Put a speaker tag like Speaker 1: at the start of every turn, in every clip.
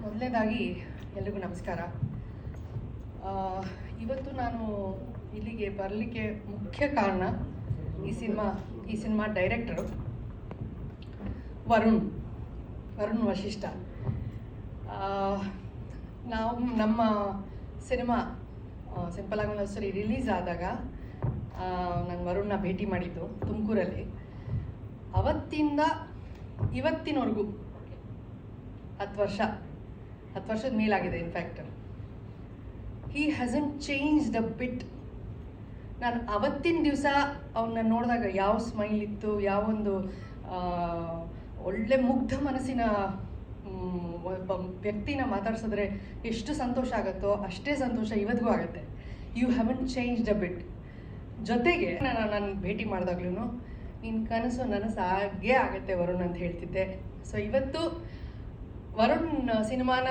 Speaker 1: ಮೊದಲನೇದಾಗಿ ಎಲ್ರಿಗೂ ನಮಸ್ಕಾರ. ಇವತ್ತು ನಾನು ಇಲ್ಲಿಗೆ ಬರಲಿಕ್ಕೆ ಮುಖ್ಯ ಕಾರಣ ಈ ಸಿನಿಮಾ ಡೈರೆಕ್ಟರು ವರುಣ್ ವಶಿಷ್ಠ. ನಮ್ಮ ಸಿನಿಮಾ ಸಿಂಪಲ್ ಆಗಿ ಒಂದು ಸರಿ ರಿಲೀಸ್ ಆದಾಗ ನಾನು ವರುಣ್ನ ಭೇಟಿ ಮಾಡಿದ್ದು ತುಮಕೂರಲ್ಲಿ. ಅವತ್ತಿಂದ ಇವತ್ತಿನವರೆಗೂ 10 ವರ್ಷದ ಮೇಲಾಗಿದೆ. ಇನ್ಫ್ಯಾಕ್ಟ್ ಹಿ ಹ್ಯಾಸಂಟ್ ಚೇಂಜ್ಡ್ ಅ ಬಿಟ್. ನಾನು ಅವತ್ತಿನ ದಿವಸ ಅವನ್ನ ನೋಡಿದಾಗ ಯಾವ ಸ್ಮೈಲ್ ಇತ್ತು, ಯಾವೊಂದು ಒಳ್ಳೆ ಮುಗ್ಧ ಮನಸ್ಸಿನ ಒಬ್ಬ ವ್ಯಕ್ತಿನ ಮಾತಾಡ್ಸಿದ್ರೆ ಎಷ್ಟು ಸಂತೋಷ ಆಗುತ್ತೋ ಅಷ್ಟೇ ಸಂತೋಷ ಇವತ್ತಿಗೂ ಆಗುತ್ತೆ. ಯು ಹ್ಯಾವಂಟ್ ಚೇಂಜ್ಡ್ ಅ ಬಿಟ್. ಜೊತೆಗೆ ನಾನು ಭೇಟಿ ಮಾಡಿದಾಗ್ಲೂ ನಿನ್ನ ಕನಸು ನನಸಾಗೇ ಆಗುತ್ತೆ ವರುಣ್ ಅಂತ ಹೇಳ್ತಿದ್ದೆ. ಸೊ ಇವತ್ತು ವರುಣ್ ಸಿನಿಮಾನ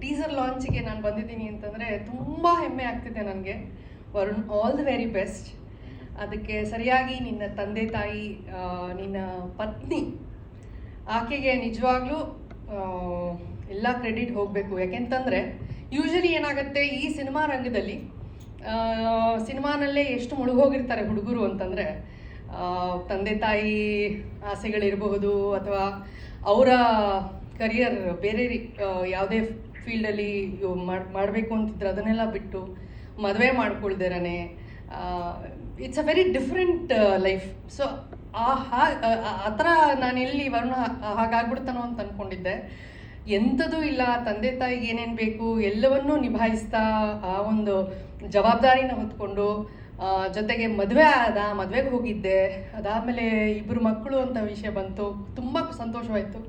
Speaker 1: ಟೀಸರ್ ಲಾಂಚಿಗೆ ನಾನು ಬಂದಿದ್ದೀನಿ ಅಂತಂದರೆ ತುಂಬ ಹೆಮ್ಮೆ ಆಗ್ತಿದೆ ನನಗೆ. Varun, all the very best. ಅದಕ್ಕೆ ಸರಿಯಾಗಿ ನಿನ್ನ ತಂದೆ ತಾಯಿ, ನಿನ್ನ ಪತ್ನಿ, ಆಕೆಗೆ ನಿಜವಾಗ್ಲೂ ಎಲ್ಲ ಕ್ರೆಡಿಟ್ ಹೋಗಬೇಕು. ಯಾಕೆಂತಂದರೆ ಯೂಶಲಿ ಏನಾಗುತ್ತೆ ಈ ಸಿನಿಮಾ ರಂಗದಲ್ಲಿ, ಸಿನಿಮಾನಲ್ಲೇ ಎಷ್ಟು ಮುಳುಗೋಗಿರ್ತಾರೆ ಹುಡುಗರು ಅಂತಂದರೆ, ತಂದೆ ತಾಯಿ ಆಸೆಗಳಿರಬಹುದು ಅಥವಾ ಅವರ ಕರಿಯರ್ ಬೇರೆ ಯಾವುದೇ ಫೀಲ್ಡಲ್ಲಿ ಮಾಡಬೇಕು ಅಂತಿದ್ರೆ ಅದನ್ನೆಲ್ಲ ಬಿಟ್ಟು ಮದುವೆ ಮಾಡ್ಕೊಳ್ದಿರನೆ, it's a very different life. So ಆ ಥರ ನಾನು ಎಲ್ಲಿ ವರುಣ ಹಾಗಾಗ್ಬಿಡ್ತಾನೋ ಅಂತ ಅಂದ್ಕೊಂಡಿದ್ದೆ. ಎಂಥದೂ ಇಲ್ಲ, ತಂದೆ ತಾಯಿಗೆ ಏನೇನು ಬೇಕು ಎಲ್ಲವನ್ನೂ ನಿಭಾಯಿಸ್ತಾ ಆ ಒಂದು ಜವಾಬ್ದಾರಿನ ಹೊತ್ಕೊಂಡು, ಜೊತೆಗೆ ಮದುವೆಗೆ ಹೋಗಿದ್ದೆ. ಅದಾದಮೇಲೆ 2 ಮಕ್ಕಳು ಅಂತ ವಿಷಯ ಬಂತು. ತುಂಬ ಸಂತೋಷವಾಯಿತು.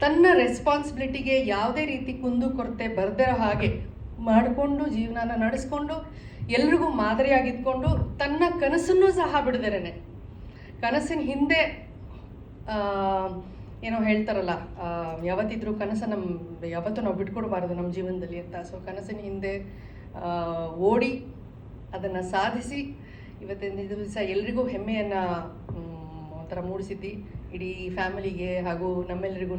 Speaker 1: ತನ್ನ ರೆಸ್ಪಾನ್ಸಿಬಿಲಿಟಿಗೆ ಯಾವುದೇ ರೀತಿ ಕುಂದು ಕೊರತೆ ಬರ್ದಿರೋ ಹಾಗೆ ಮಾಡಿಕೊಂಡು ಜೀವನನ ನಡೆಸ್ಕೊಂಡು ಎಲ್ರಿಗೂ ಮಾದರಿಯಾಗಿದ್ಕೊಂಡು ತನ್ನ ಕನಸನ್ನು ಸಹ ಬಿಡದಿರೇನೆ, ಕನಸಿನ ಹಿಂದೆ ಏನೋ ಹೇಳ್ತಾರಲ್ಲ, ಯಾವತ್ತಿದ್ರೂ ಕನಸನ್ನು ಯಾವತ್ತೂ ನಾವು ಬಿಟ್ಕೊಡ್ಬಾರ್ದು ನಮ್ಮ ಜೀವನದಲ್ಲಿ ಅಂತ. ಸೊ ಕನಸಿನ ಹಿಂದೆ ಓಡಿ ಅದನ್ನು ಸಾಧಿಸಿ ಇವತ್ತಿನ ದಿವಸ ಎಲ್ರಿಗೂ ಹೆಮ್ಮೆಯನ್ನು ಒಂಥರ ಮೂಡಿಸಿದ್ದಿ. ಇಡೀ ಫ್ಯಾಮಿಲಿಗೆ ಹಾಗೂ ನಮ್ಮೆಲ್ಲರಿಗೂ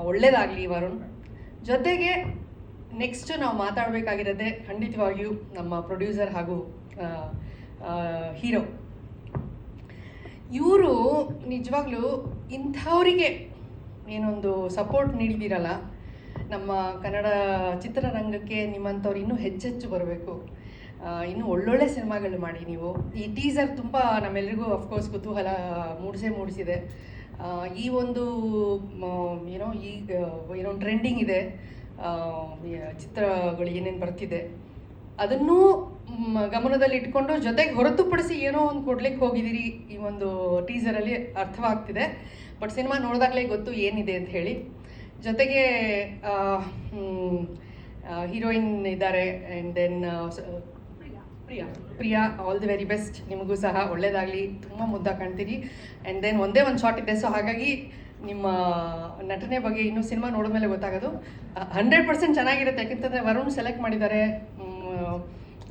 Speaker 1: ಒಳ್ಳೆಯದಾಗಲಿ ವರುಣ್. ಜೊತೆಗೆ ನೆಕ್ಸ್ಟ್ ನಾವು ಮಾತಾಡಬೇಕಾಗಿರೋದೆ ಖಂಡಿತವಾಗಿಯೂ ನಮ್ಮ ಪ್ರೊಡ್ಯೂಸರ್ ಹಾಗೂ ಹೀರೋ. ಇವರು ನಿಜವಾಗ್ಲೂ ಇಂಥವರಿಗೆ ಏನೊಂದು ಸಪೋರ್ಟ್ ನೀಡ್ದಿರಲ್ಲ. ನಮ್ಮ ಕನ್ನಡ ಚಿತ್ರರಂಗಕ್ಕೆ ನಿಮ್ಮಂಥವ್ರು ಇನ್ನೂ ಹೆಚ್ಚೆಚ್ಚು ಬರಬೇಕು. ಇನ್ನೂ ಒಳ್ಳೊಳ್ಳೆ ಸಿನಿಮಾಗಳು ಮಾಡಿ. ನೀವು ಈ ಟೀಸರ್ ತುಂಬ ನಮ್ಮೆಲ್ಲರಿಗೂ ಅಫ್ಕೋರ್ಸ್ ಕುತೂಹಲ ಮೂಡಿಸಿದೆ. ಈ ಒಂದು ಏನೋ ಟ್ರೆಂಡಿಂಗ್ ಇದೆ, ಚಿತ್ರಗಳು ಏನೇನು ಬರ್ತಿದೆ ಅದನ್ನೂ ಗಮನದಲ್ಲಿ ಇಟ್ಕೊಂಡು ಜೊತೆಗೆ ಹೊರತುಪಡಿಸಿ ಏನೋ ಒಂದು ಕೊಡ್ಲಿಕ್ಕೆ ಹೋಗಿದ್ದೀರಿ ಈ ಒಂದು ಟೀಸರಲ್ಲಿ ಅರ್ಥವಾಗ್ತಿದೆ. ಬಟ್ ಸಿನಿಮಾ ನೋಡಿದಾಗಲೇ ಗೊತ್ತು ಏನಿದೆ ಅಂತ ಹೇಳಿ. ಜೊತೆಗೆ ಹೀರೋಯಿನ್ ಇದ್ದಾರೆ. And then Priya, all the very best. ನಿಮಗೂ ಸಹ ಒಳ್ಳೆಯದಾಗಲಿ, ತುಂಬ ಮುದ್ದಾಗಿ ಕಾಣ್ತೀರಿ. ಆ್ಯಂಡ್ ದೆನ್ ಒಂದೇ ಒಂದು ಶಾಟ್ ಇದೆ. ಸೊ ಹಾಗಾಗಿ ನಿಮ್ಮ ನಟನೆ ಬಗ್ಗೆ ಇನ್ನೂ ಸಿನಿಮಾ ನೋಡಿದ್ಮೇಲೆ ಗೊತ್ತಾಗೋದು. 100% ಚೆನ್ನಾಗಿರುತ್ತೆ. ಯಾಕೆಂತಂದರೆ ವರುಣ್ ಸೆಲೆಕ್ಟ್ ಮಾಡಿದ್ದಾರೆ,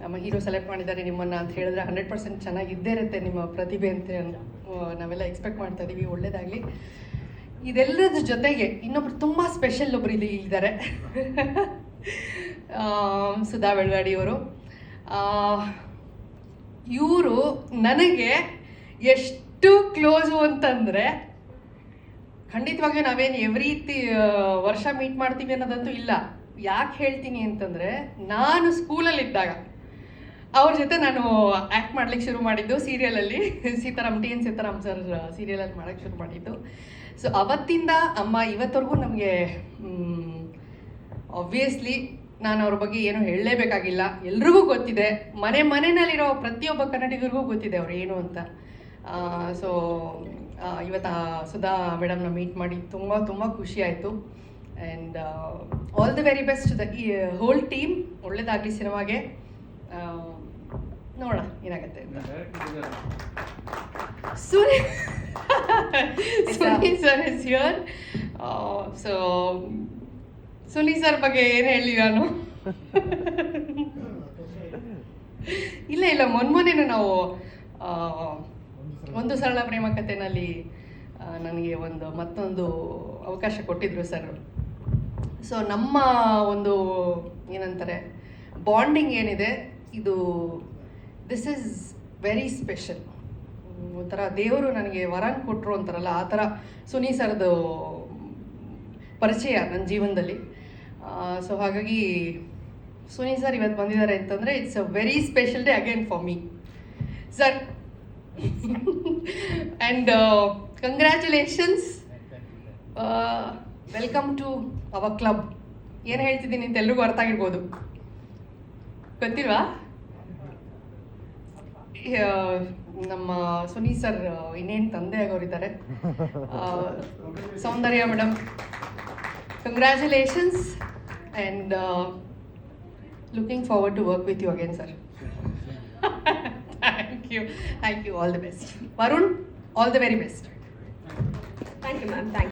Speaker 1: ನಮ್ಮ ಹೀರೋ ಸೆಲೆಕ್ಟ್ ಮಾಡಿದ್ದಾರೆ ನಿಮ್ಮನ್ನು ಅಂತ ಹೇಳಿದ್ರೆ 100% ಚೆನ್ನಾಗಿದ್ದೇ ಇರುತ್ತೆ ನಿಮ್ಮ ಪ್ರತಿಭೆ ಅಂತ ನಾವೆಲ್ಲ ಎಕ್ಸ್ಪೆಕ್ಟ್ ಮಾಡ್ತಾ ಇದ್ದೀವಿ. ಒಳ್ಳೆಯದಾಗಲಿ. ಇದೆಲ್ಲದ್ರ ಜೊತೆಗೆ ಇನ್ನೊಬ್ರು ತುಂಬ ಸ್ಪೆಷಲ್ ಒಬ್ರು ಇಲ್ಲಿ ಇದ್ದಾರೆ, ಸುಧಾ ಬೆಳವಾಡಿಯವರು. ಇವರು ನನಗೆ ಎಷ್ಟು ಕ್ಲೋಸು ಅಂತಂದರೆ, ಖಂಡಿತವಾಗ್ಲೂ ನಾವೇನು ಎವ್ರಿ ವರ್ಷ ಮೀಟ್ ಮಾಡ್ತೀವಿ ಅನ್ನೋದಂತೂ ಇಲ್ಲ. ಯಾಕೆ ಹೇಳ್ತೀನಿ ಅಂತಂದರೆ, ನಾನು ಸ್ಕೂಲಲ್ಲಿದ್ದಾಗ ಅವ್ರ ಜೊತೆ ನಾನು ಆ್ಯಕ್ಟ್ ಮಾಡ್ಲಿಕ್ಕೆ ಶುರು ಮಾಡಿದ್ದು ಸೀರಿಯಲಲ್ಲಿ, ಸೀತಾರಾಮ್ ಸರ್ ಸೀರಿಯಲಲ್ಲಿ ಮಾಡೋಕ್ಕೆ ಶುರು ಮಾಡಿದ್ದು. ಸೊ ಅವತ್ತಿಂದ ಅಮ್ಮ ಇವತ್ತವರೆಗೂ ನಮಗೆ ಆಬ್ವಿಯಸ್ಲಿ ನಾನು ಅವ್ರ ಬಗ್ಗೆ ಏನೂ ಹೇಳಲೇಬೇಕಾಗಿಲ್ಲ, ಎಲ್ರಿಗೂ ಗೊತ್ತಿದೆ. ಮನೆಯಲ್ಲಿರೋ ಪ್ರತಿಯೊಬ್ಬ ಕನ್ನಡಿಗರಿಗೂ ಗೊತ್ತಿದೆ ಅವ್ರು ಏನು ಅಂತ. ಸೊ ಇವತ್ತು ಸುಧಾ ಮೇಡಮ್ನ ಮೀಟ್ ಮಾಡಿ ತುಂಬ ತುಂಬ ಖುಷಿ ಆಯಿತು. And all the very best the whole team. ಒಳ್ಳೇದಾಗಲಿ ಸಿನಿಮಾಗೆ. ನೋಡೋಣ ಏನಾಗುತ್ತೆ ಅಂತ. Suni sir is here. So Suni sir ಬಗ್ಗೆ ಏನು ಹೇಳಿ ನಾನು ಇಲ್ಲ ಮೊನ್ನೆ ನಾವು ಒಂದು ಸರಳ ಪ್ರೇಮ ಕಥೆನಲ್ಲಿ ನನಗೆ ಮತ್ತೊಂದು ಅವಕಾಶ ಕೊಟ್ಟಿದ್ರು ಸರ್. ಸೊ ನಮ್ಮ ಒಂದು ಏನಂತಾರೆ ಬಾಂಡಿಂಗ್ ಏನಿದೆ ಇದು ದಿಸ್ ಈಸ್ ವೆರಿ ಸ್ಪೆಷಲ್. ಒಂಥರ ದೇವರು ನನಗೆ ವರನ್ ಕೊಟ್ಟರು ಅಂತಾರಲ್ಲ ಆ ಥರ ಸುನಿ ಸರ್ದು ಪರಿಚಯ ನನ್ನ ಜೀವನದಲ್ಲಿ. ಸೊ ಹಾಗಾಗಿ ಸುನಿ ಸರ್ ಇವತ್ತು ಬಂದಿದ್ದಾರೆ ಅಂತಂದರೆ it's a very special day again for me sir. And congratulations, welcome to our club. ಏನು ಹೇಳ್ತಿದ್ದೀನಿ ಅಂತ ಎಲ್ರಿಗೂ ಅರ್ಥ ಆಗಿರ್ಬೋದು, ಗೊತ್ತಿಲ್ವಾ? ನಮ್ಮ ಸುನಿ ಸರ್ ಇನ್ನೇನು ತಂದೆ ಆಗೋರಿದ್ದಾರೆ. Soundarya madam, congratulations and looking forward to work with you again sir. Thank you, all the best. Varun, all the very best.
Speaker 2: Thank you ma'am, thank you.